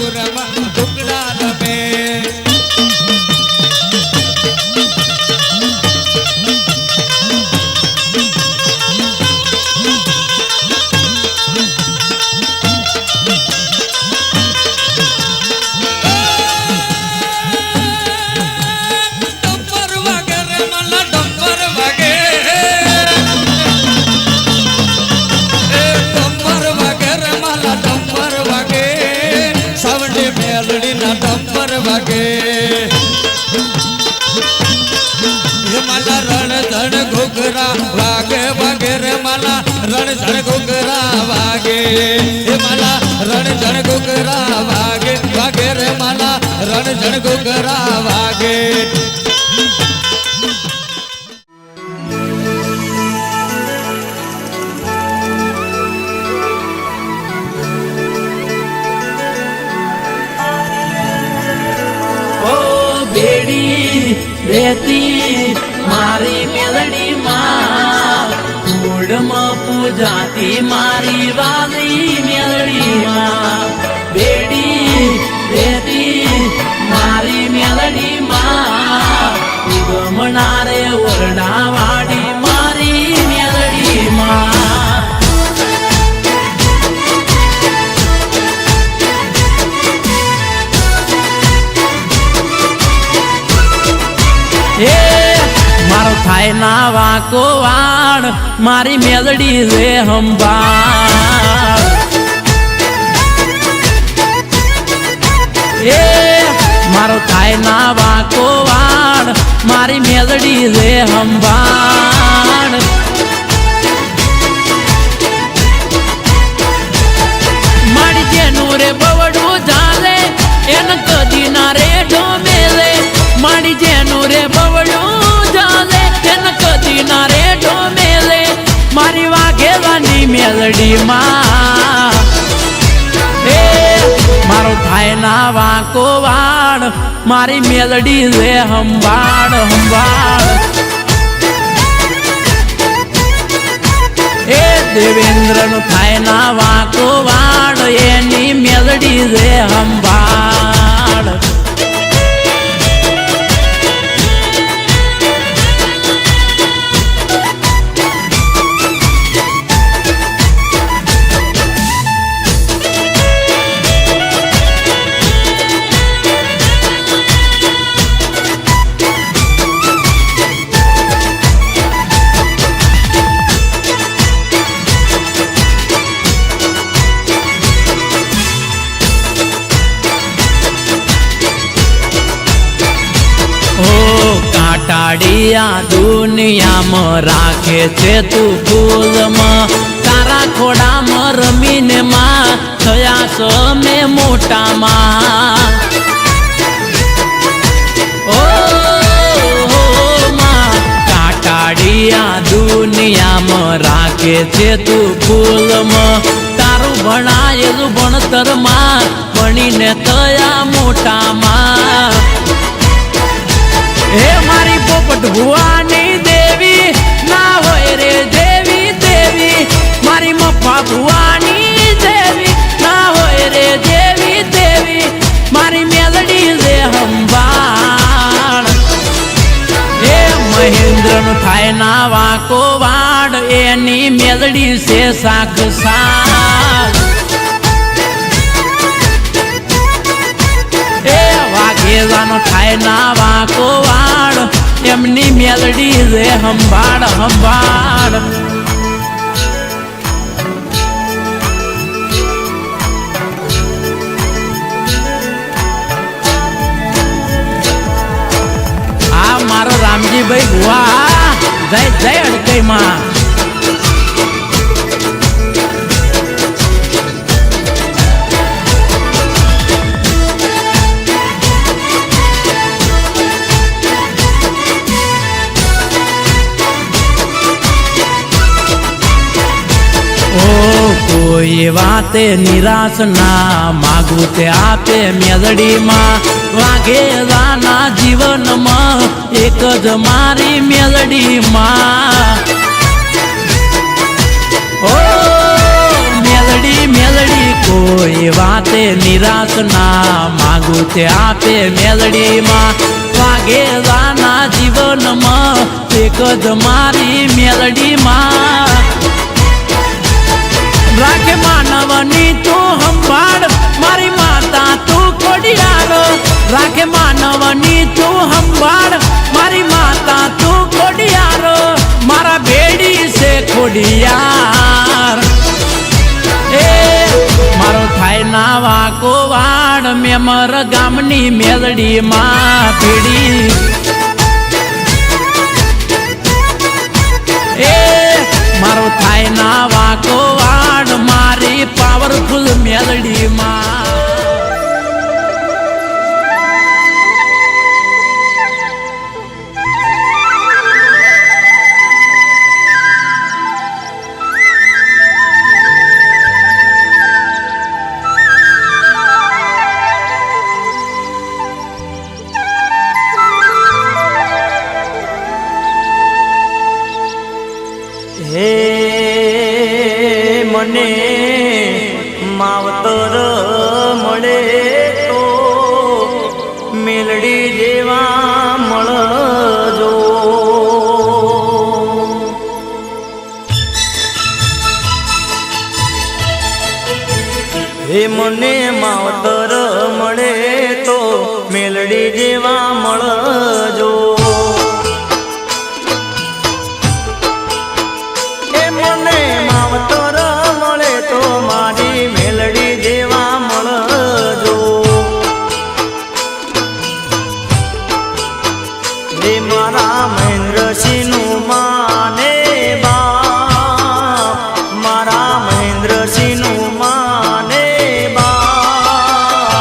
પુરમાં ટુકડા રમે वागे वगैरे मला रण झण घुगरा वागे मला रण झण घुगरा वागे वगैरे मला रण झण घुगरा वागे ओ बेड़ी बेती मारी मेलडी माँ कूड़માં પૂજાતી મારી વાલી મેલડી માં બેડી બેટી મારી મેલડી માં ગમનારે ઓરડાવાડી મારી મેલડી માં मारो थाय ना वाको वाण मारी मेलडी रे हंबार मारो थाय ना वाको वाण मारी मेलडी रे हंबार मारी जेनु रे बवडू जाले एन कदी ना रे ढोमेले मारी जेनु रे बवडू नारे ढोमेले मारी वाघेलानी मेलडी माँ मारो थाय ना वाको वाण मारी मेलडी रे हंबाड़ हंबाड़ देवेंद्र नु थाय ना वाको वाण एनी मेलडी रे हंबाड़ काटाड़िया दुनिया में राखे छे तू फूल में तारा खोड़ा में रमीने माँ थया सो में मोटा माँ ओ माँ काटाड़िया दुनिया में राखे छे तू फूल में तारू भणायेलू भणतर माँ भणीने थया मोटा माँ हे मारी पोपट भुवानी देवी ना होय रे देवी देवी मारी मप्पा भुवानी देवी ना होय रे देवी देवी मारी मेलडी रे हंबाड़ हे महेंद्र नु थाय ना वाको वाड़ एनी मेलडी से साख साख वाघेलानो थाय ना वाको वाड़ एमनी मेलडी रे हंबाड़ हंबाड़ आ मारो रामजी भाई बुआ जय जय अड़कई माँ कोई वाते निराश ना मागू ते आपे मेलडी माँ वाघेलाना जीवन में एक ज मारी मेलडी माँ ओ मेलडी मेलडी કોઈ વાતે નિરાશ ના માગું તે આપે મેલડીમાં વાગે જાના જીવનમાં એક જ મારી મેલડીમાં રાખે માનવની તું સંભાળ મારી માતા તું ખોડિયાર રાખે માનવની તું સંભાળ મારી માતા તું ખોડિયાર મારા બેડી છે ખોડિયાર એ મારો થાય ના વાકો વાડ મેમર ગામની મેલડીમાં પીડી એ મારો થાય ના વાકો વાડ મારી પાવરફુલ મેલડીમાં હે મને માવતર મળે તો મેલડી જેવા મળજો હે મને માવતર મળે તો મેલડી જેવા મળજો મારા મહેન્દ્રસિંહનું માને બાપ મારા મહેન્દ્રસિંહનું માને બાપ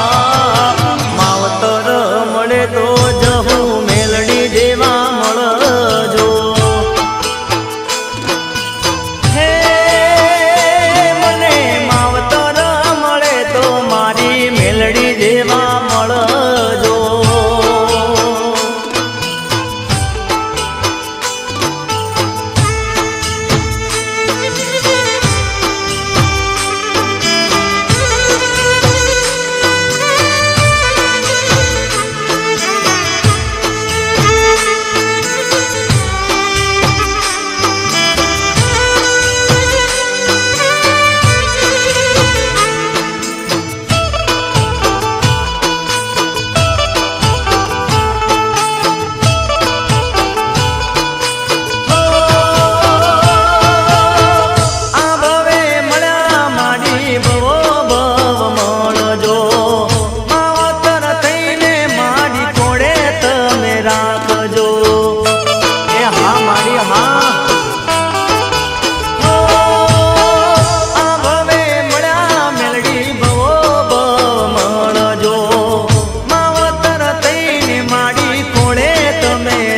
માવતર મળે તો જહું મેલડી જેવા મળજો હે મને માવતર મળે તો મારી મેલડી જેવા મળજો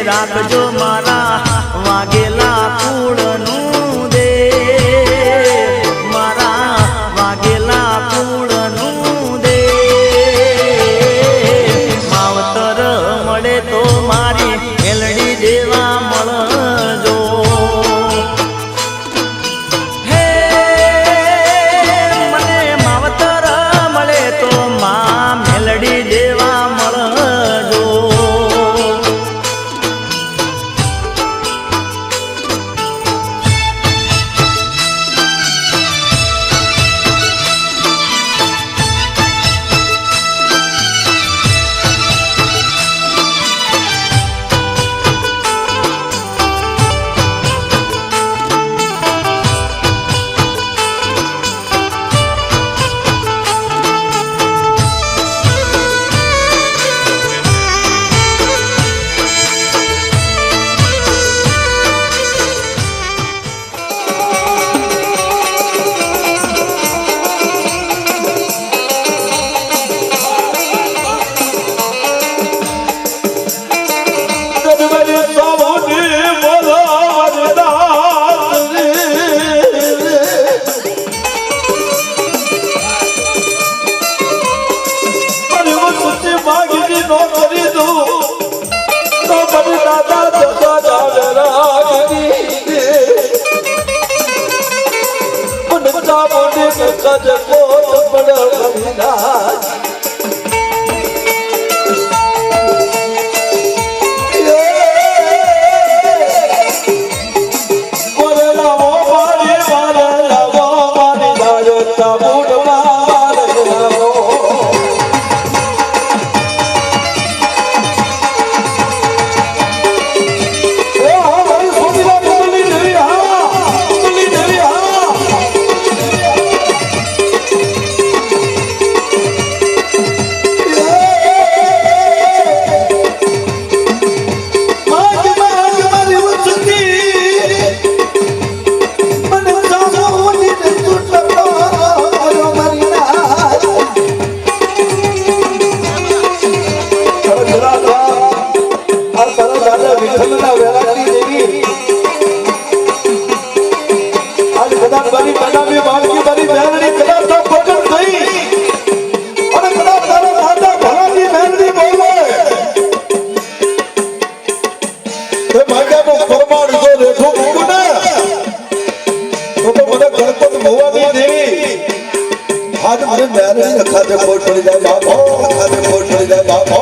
રાખજો મારા વાગેલા કુળનું દે મારા વાગેલા કુળનું દે માવતર મળે તો મારી મેલડી જેવા મળજો હે મને માવતર મળે તો માં મેલડી જેવા મળજો સજ કોટ ખાતે ખોટ પડી જાય બાપો, ખાતે ખોટ પડી જાય બાપો.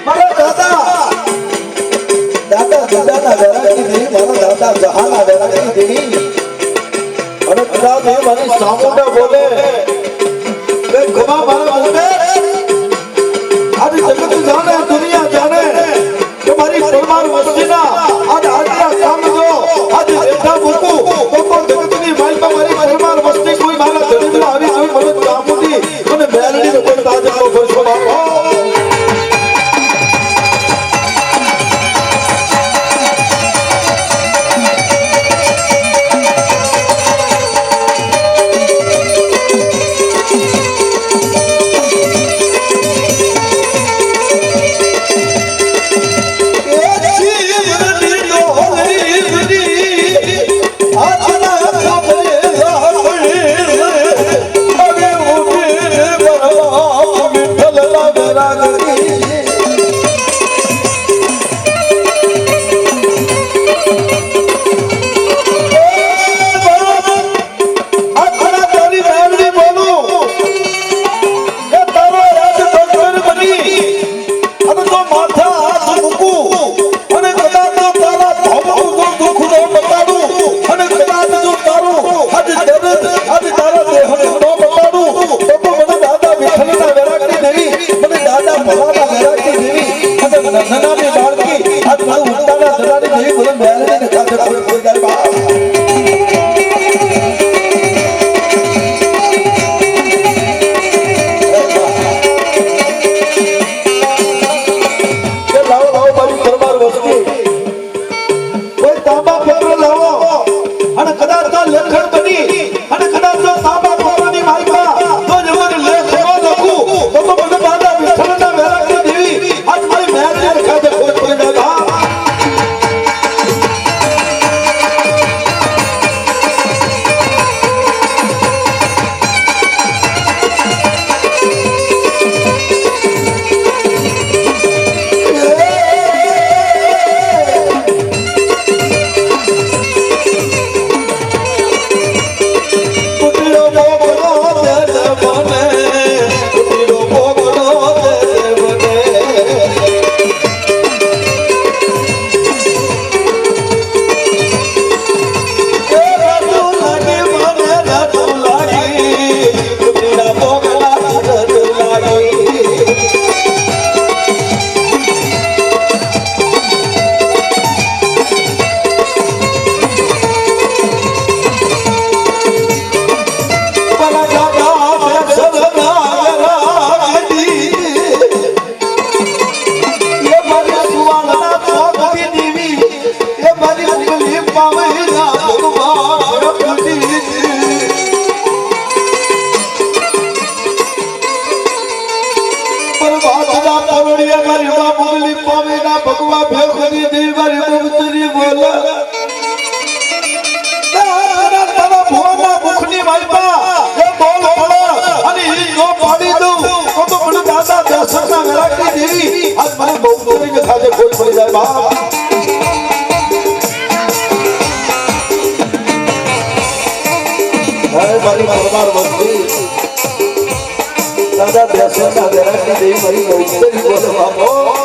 મારા નનાની બાળકી આ મારું ઉતાના ધરાની નહીં બોલે મેલડીને ખાતે કોઈ કોઈ જાય બાપ દાદા બેસવાના વેરાની દેવી મારી બહુતરી બોલો બાપો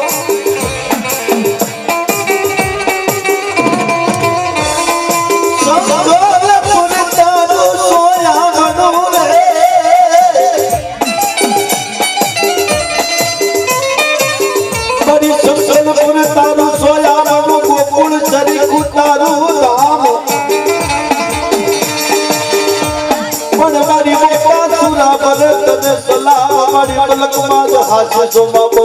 હાથ જોમાં બહુ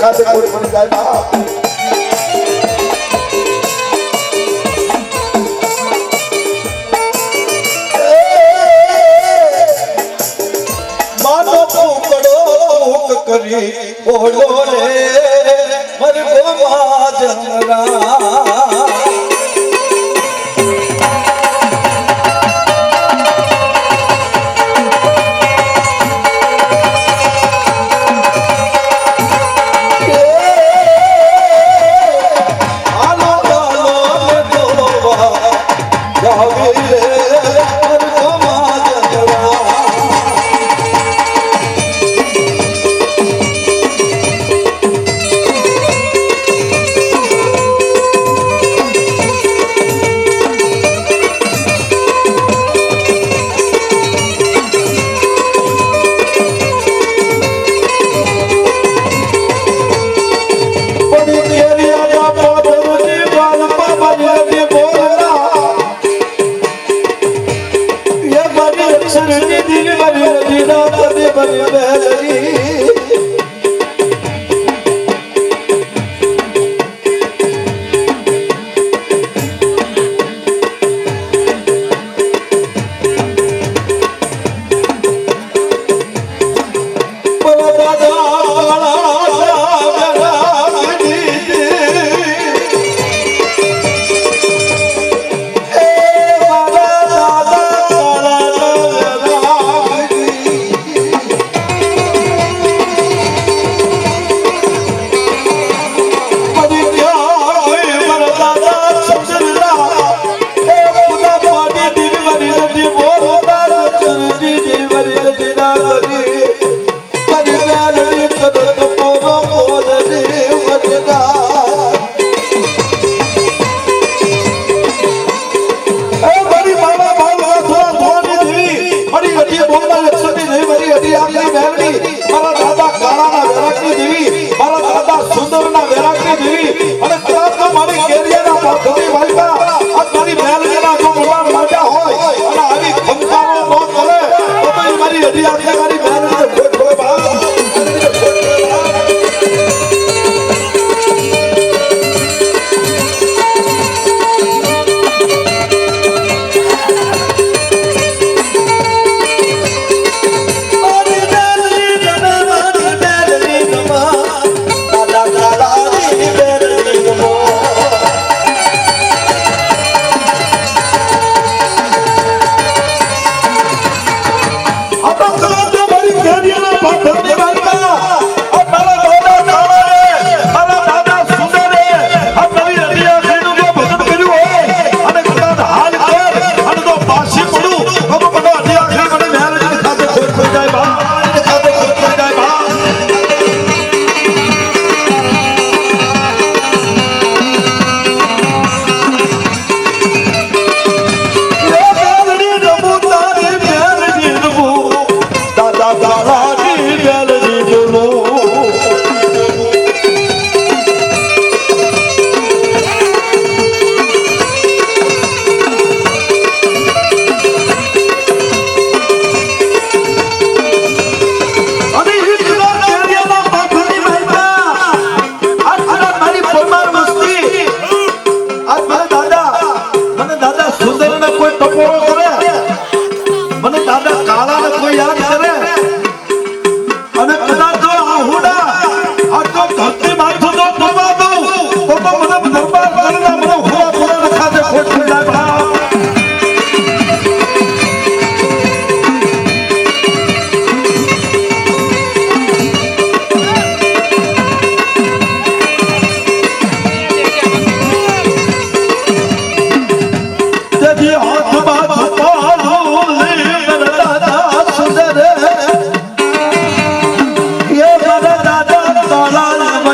ખાતે કોઈ પણ જાય માનો પડો કરી બોલો રે મરગો જંગરા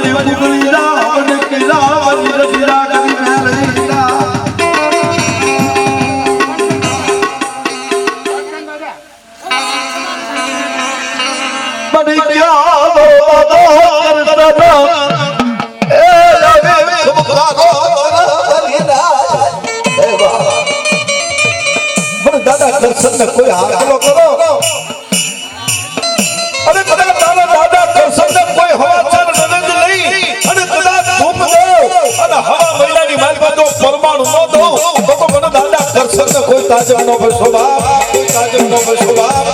મળી ઉગલી રાવણ કે રાવણ રજીરા કરી મેલડીના મણી ક્યાં એ લાવે સુખારો મને દાદા દર્શન કોઈ હાથ કરો અને કદાચ તારા દાદા દર્શન કોઈ હવાચાર નનદ લઈ અને કદાચ ધૂમ દો અને હવા મહિનાની માલમાં તો પરમાણુ ન દો તો મને દાદા દર્શન કોઈ તાજબ નો ભસો બાપ કોઈ તાજબ નો ભસો બાપ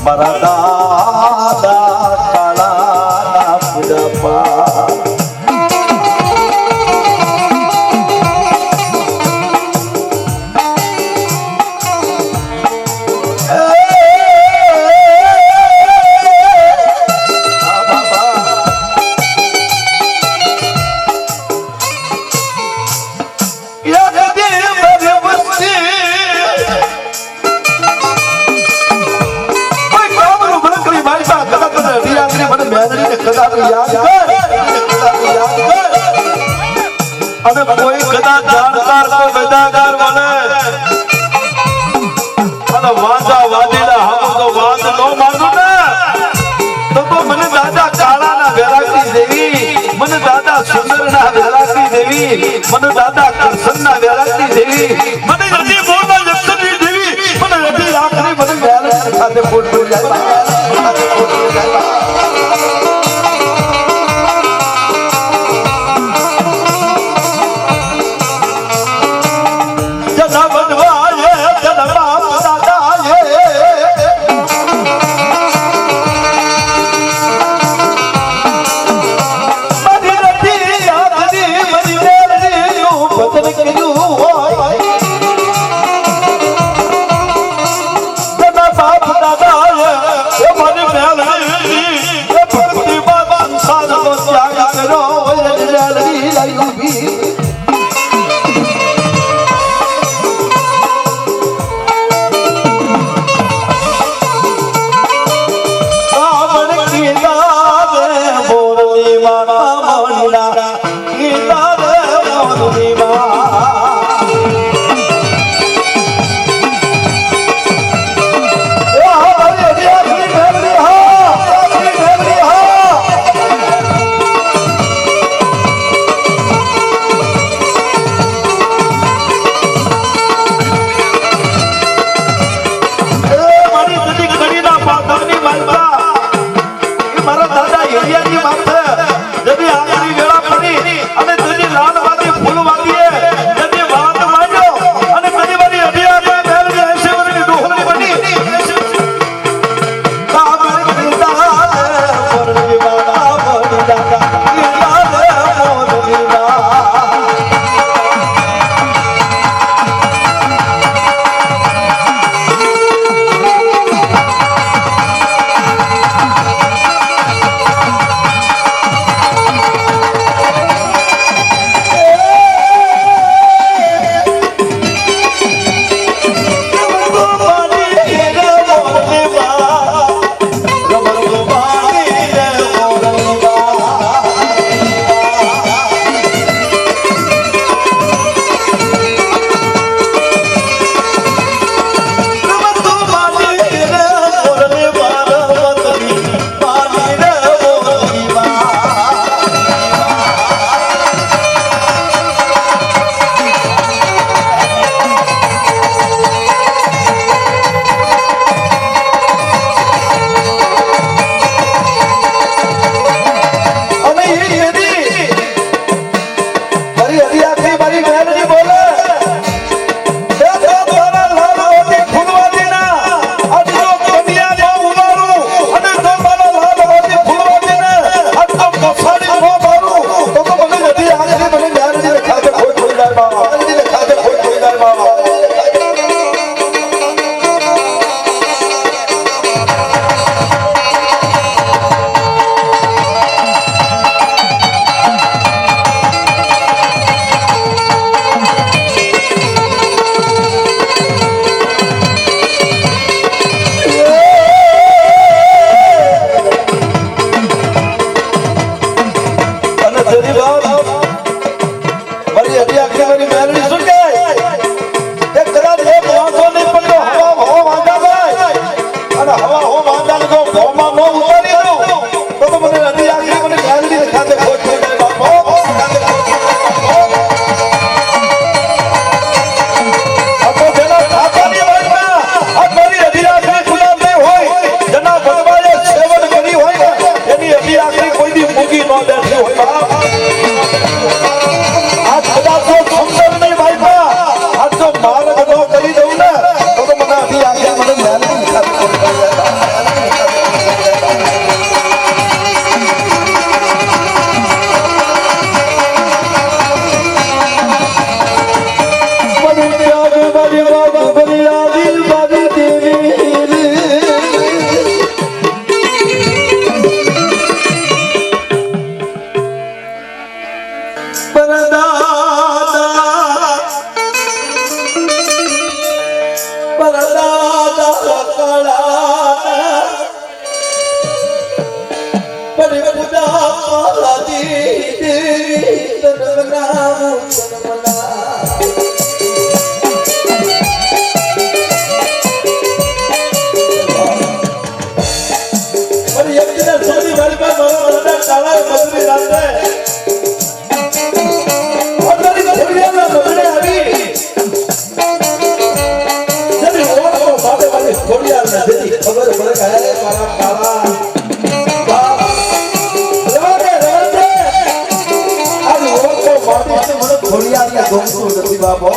મારા દાદા કાળાના પૂજપા અને કોઈ કદાચ જાણકાર કોઈ વેદાગાર બને અને વાંચા વાદીના હમ તો વાંચ નો માંગુ ને તો મને દાદા કાળાના વેરાગી દેવી મને દાદા સુંદરના વેરાગી દેવી મને દાદા કરસનના વેરાગી દેવી મને રતી બોલના લક્ષણની દેવી મને રતી આખરી મને વેરાગી સાથે પોટ જાય સાથે પોટ જાય દાદા બને પૂજા પાલાજી દેવી તનમના અરે એક દિન સોની વાળી પર મારા બધા કાળા મજૂરી રાતે ઓટરી ઘોડિયાના મજૂરે આવી જરી ઓટો બાબે વાળી ઘોડિયાને દેતી ખબર પડે કે હે મારા કાળા ઘોડિયાને ગમતું નથી બાબો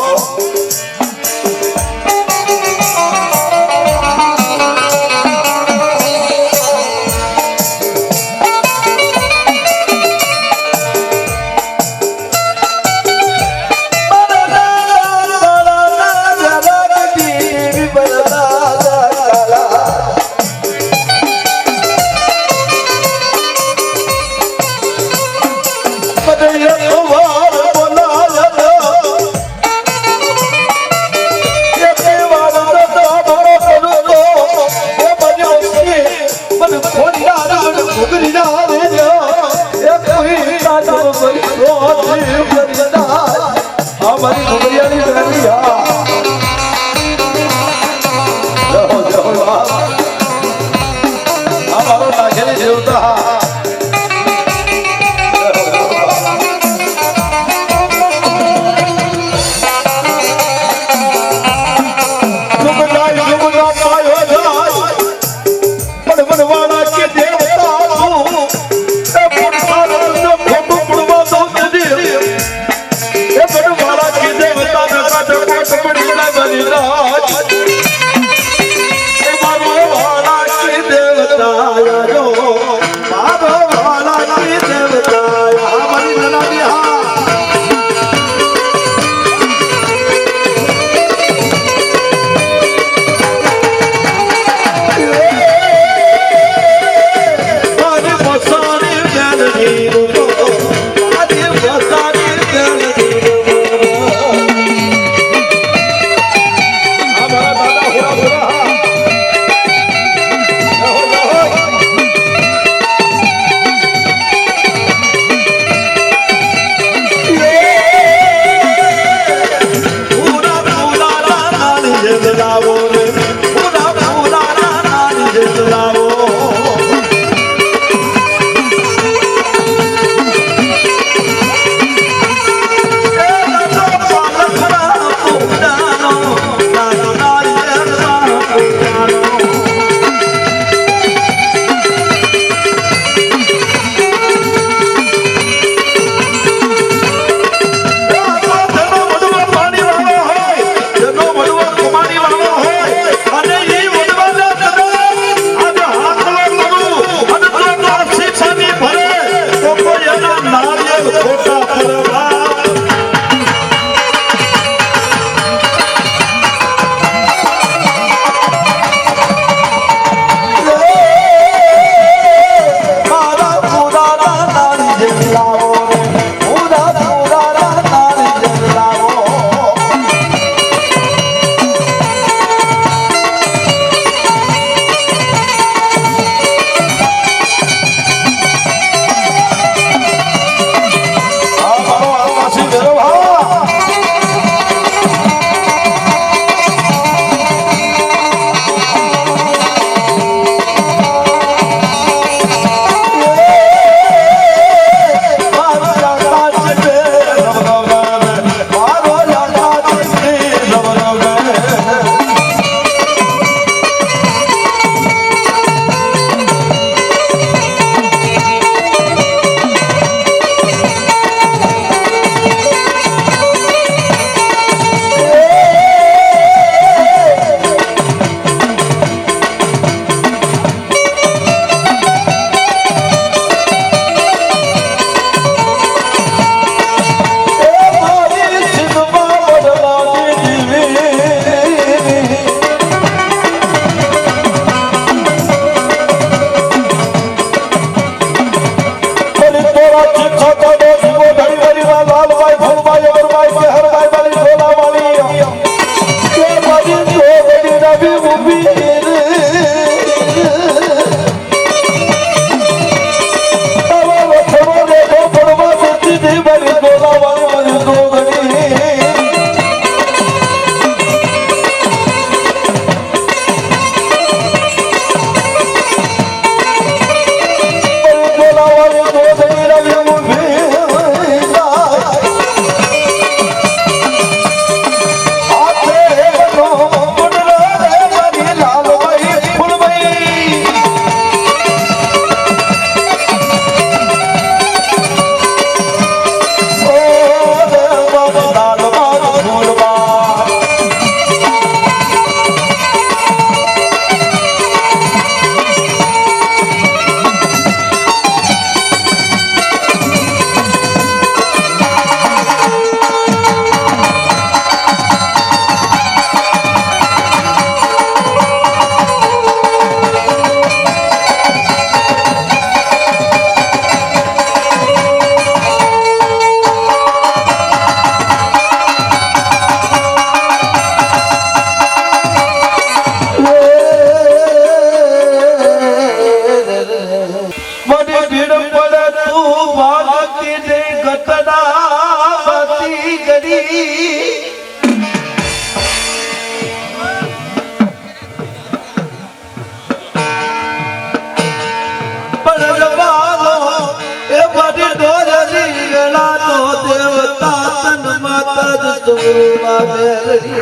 માતા જ સુમા મેલડી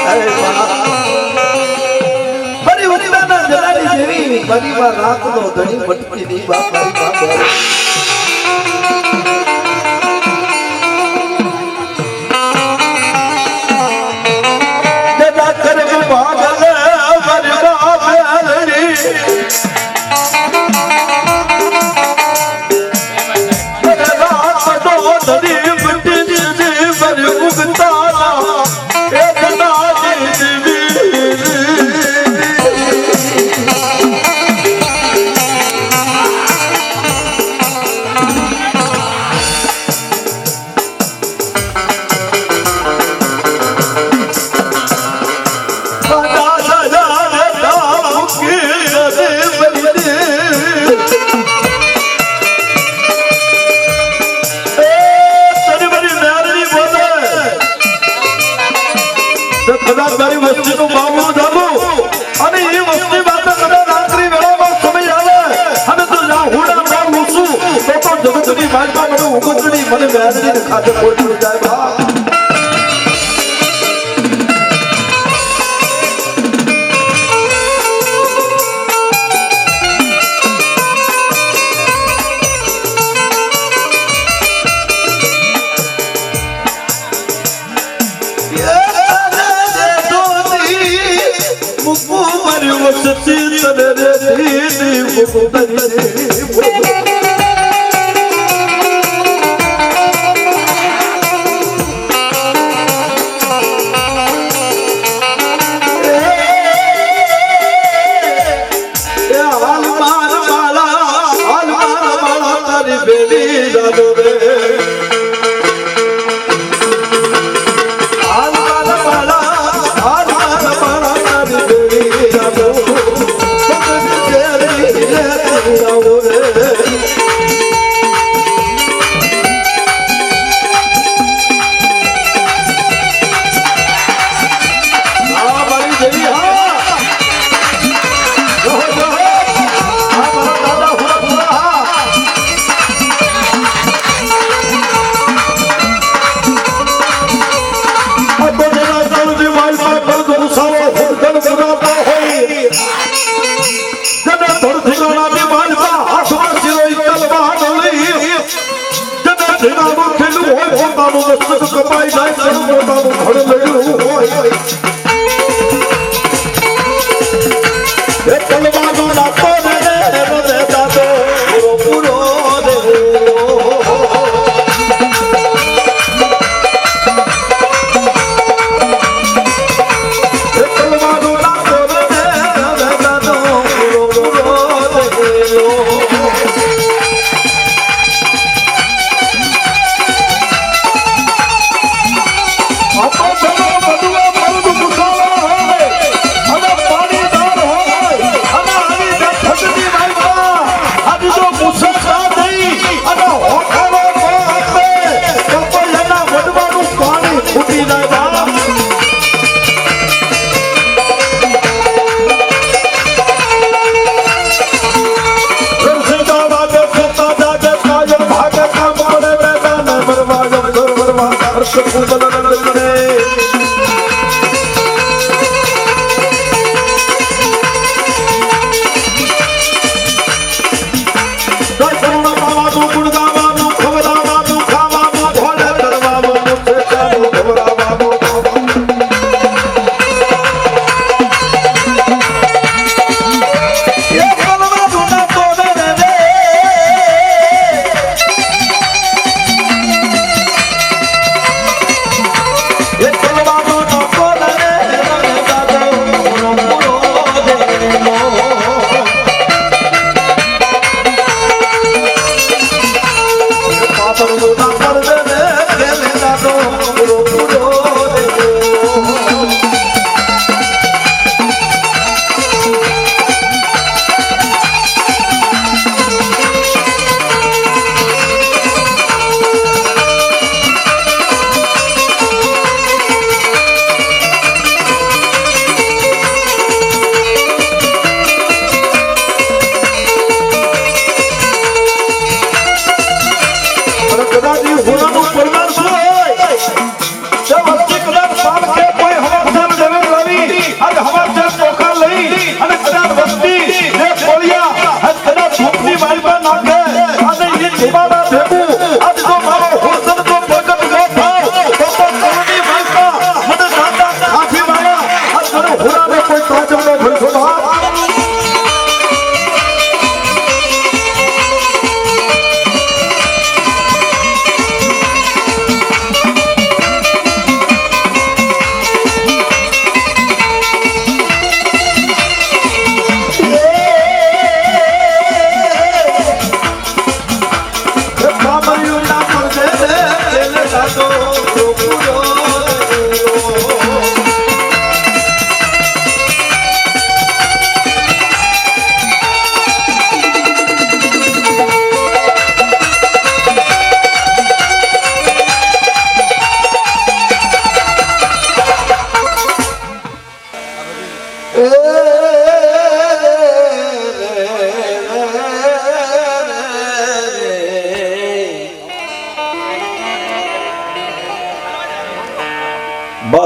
અરે વાહ મારી ઉત્તાના જલાલી જેવી મારી માં રાખનો ધણી મટકી ની બાપ મારી બાપ જગા કરે ભાગલ મારી બાપ મેલડી મારી વસ્તી નું બાબુ જાબુ અને એ વસ્તી વાત કદાચ રાત્રિ વેળામાં સમય આવે અને તો લાહુડા માં મૂસું તો જગતની વાતમાં મને ઉગતડી મને મેરડીને ખાતે પોટી જાય બા કપાઈ જાય પોતાનું ઘર લડ્યું હોય એ કલવાનો નાતો રે રે દાદો પૂરો રે એ કલવાનો નાતો રે દાદો પૂરો રે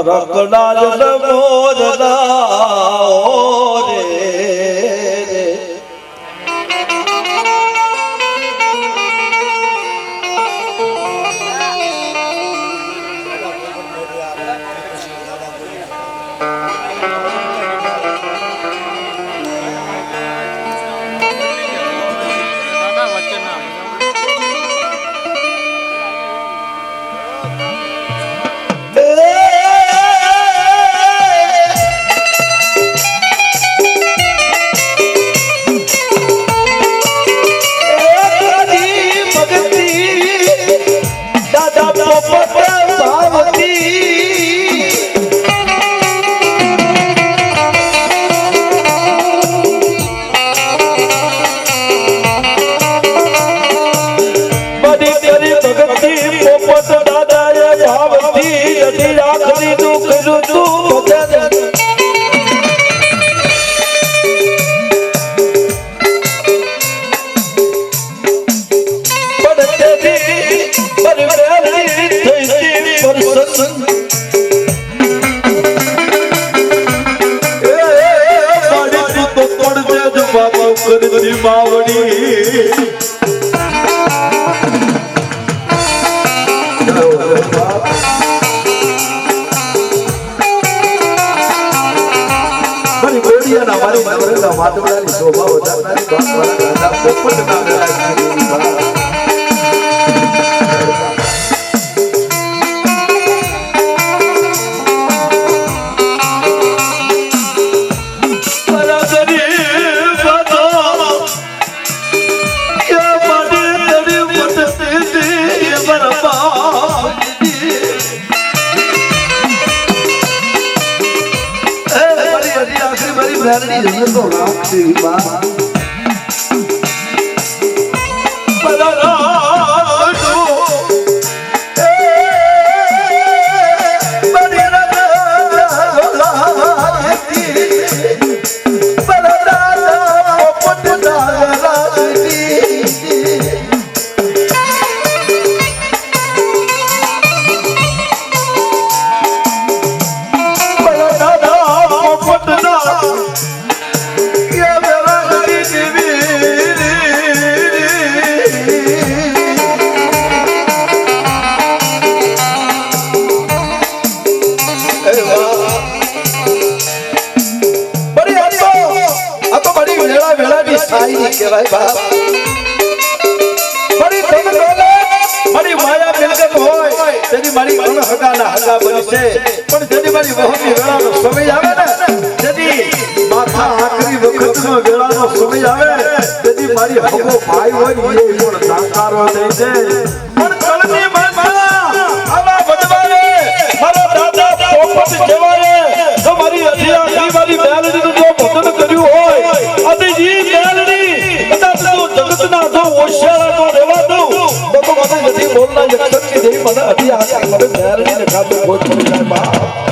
રકડા જ મોરલા રે માધવડાની શોભા વધારનારી દાદા પોપટ ના તો રામ દેવી બા કહેવાય બાપ મારી ધન દોલત મારી માયા મિલકત હોય તેની મારી અનહગાના હગા બની છે પણ જેની મારી વહુની વેળાનો સમય આવે ને જેની માથા આખરી વખતનો વેળાનો સમય આવે જેની મારી હગો ભાઈ હોય ને એ પણ સાકારો થઈ છે પણ કળની માતા આવા બદવારે મારા દાદા પોપટ જેવાએ જો મારી અધિયા મારી બેલડીનું જો ભજન કર્યું હોય અતિજી જગતના તો ઓશિયાળા તો રહેવા દઉં તો મને નથી બોલના જગત કે દેવી મને અઢી આંખ મને મેરડી ને ખાતું ગોળ પડી જાય બા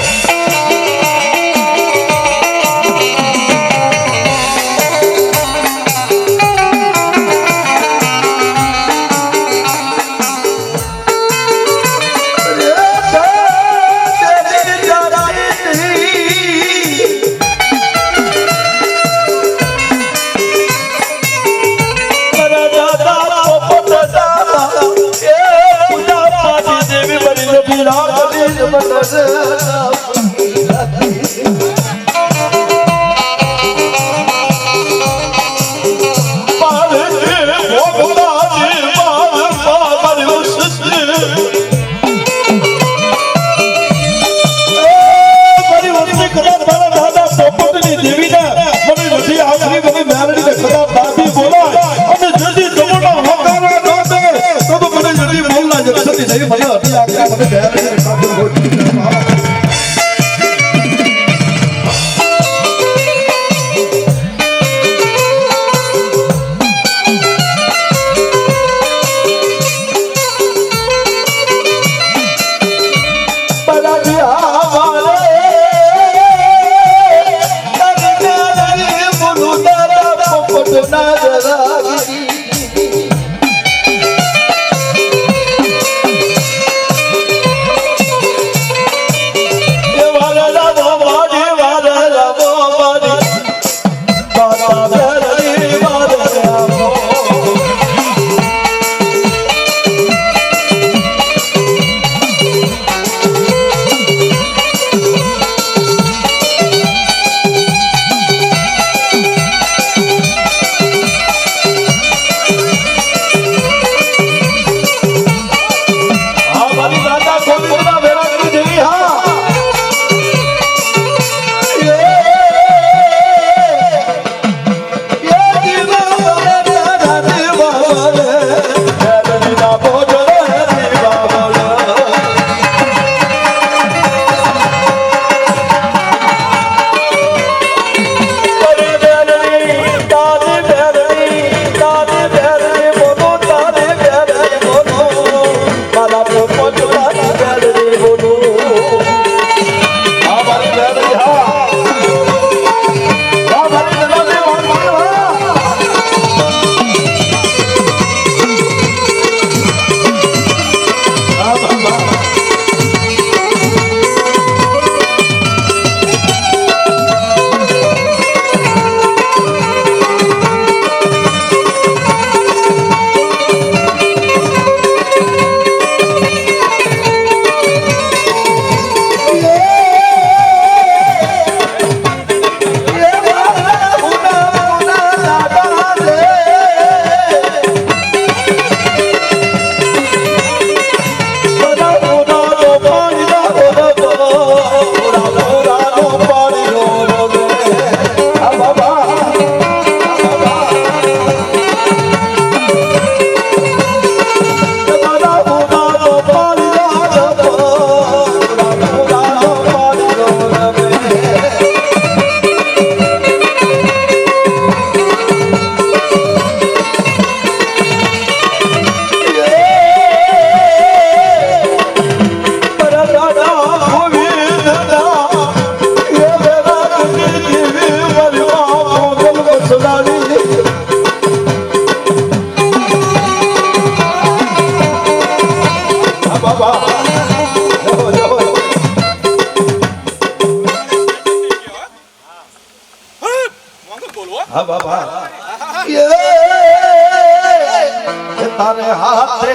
તારે હાથે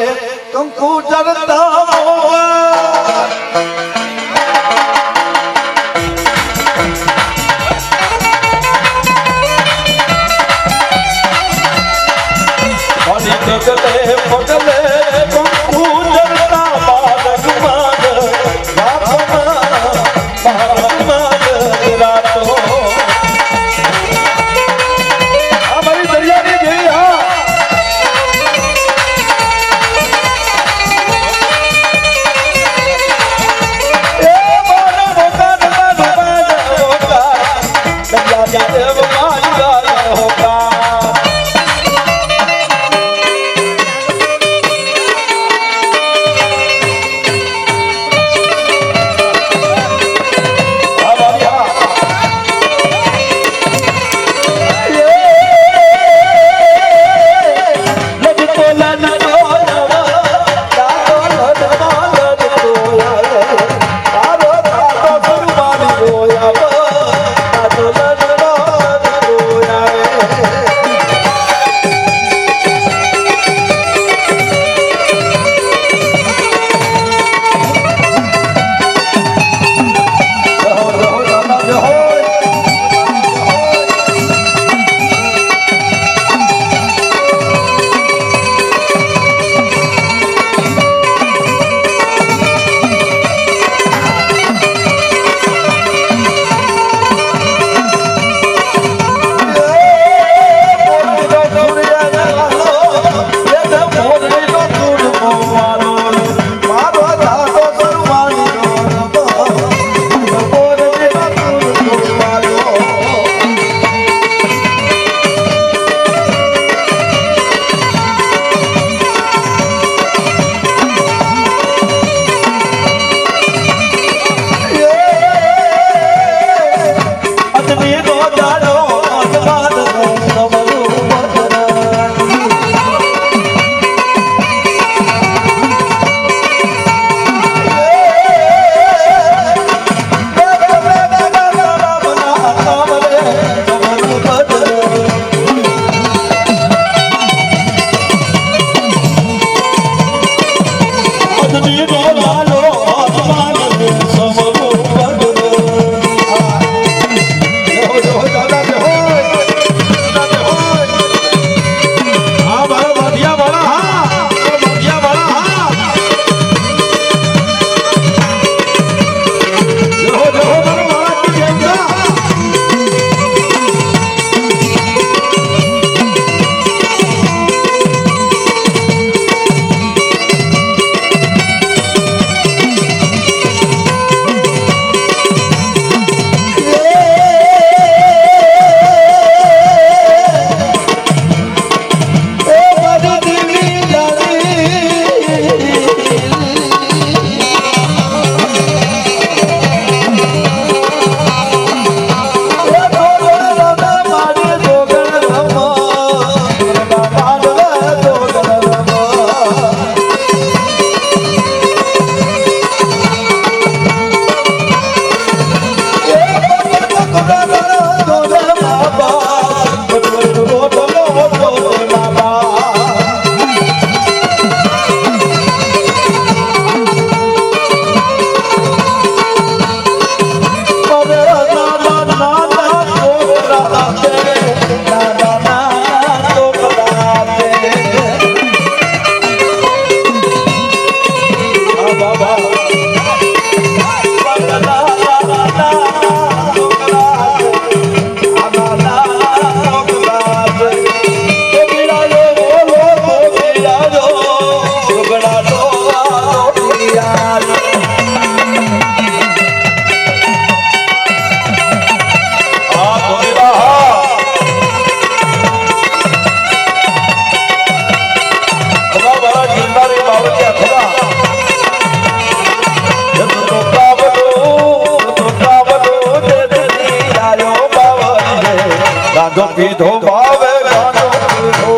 કંકુ જરતા પગલે પગલે કંકુ જરતા બાલક માન બાલક માન રાતો આ મારી દરિયાની દેવી હા ગાંધો પીધો ભાવે ગાંધો પીધો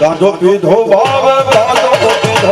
ગાંધો પીધો ભાવે ગાંધો પીધો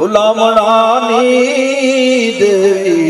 ભુલામણાની દેવી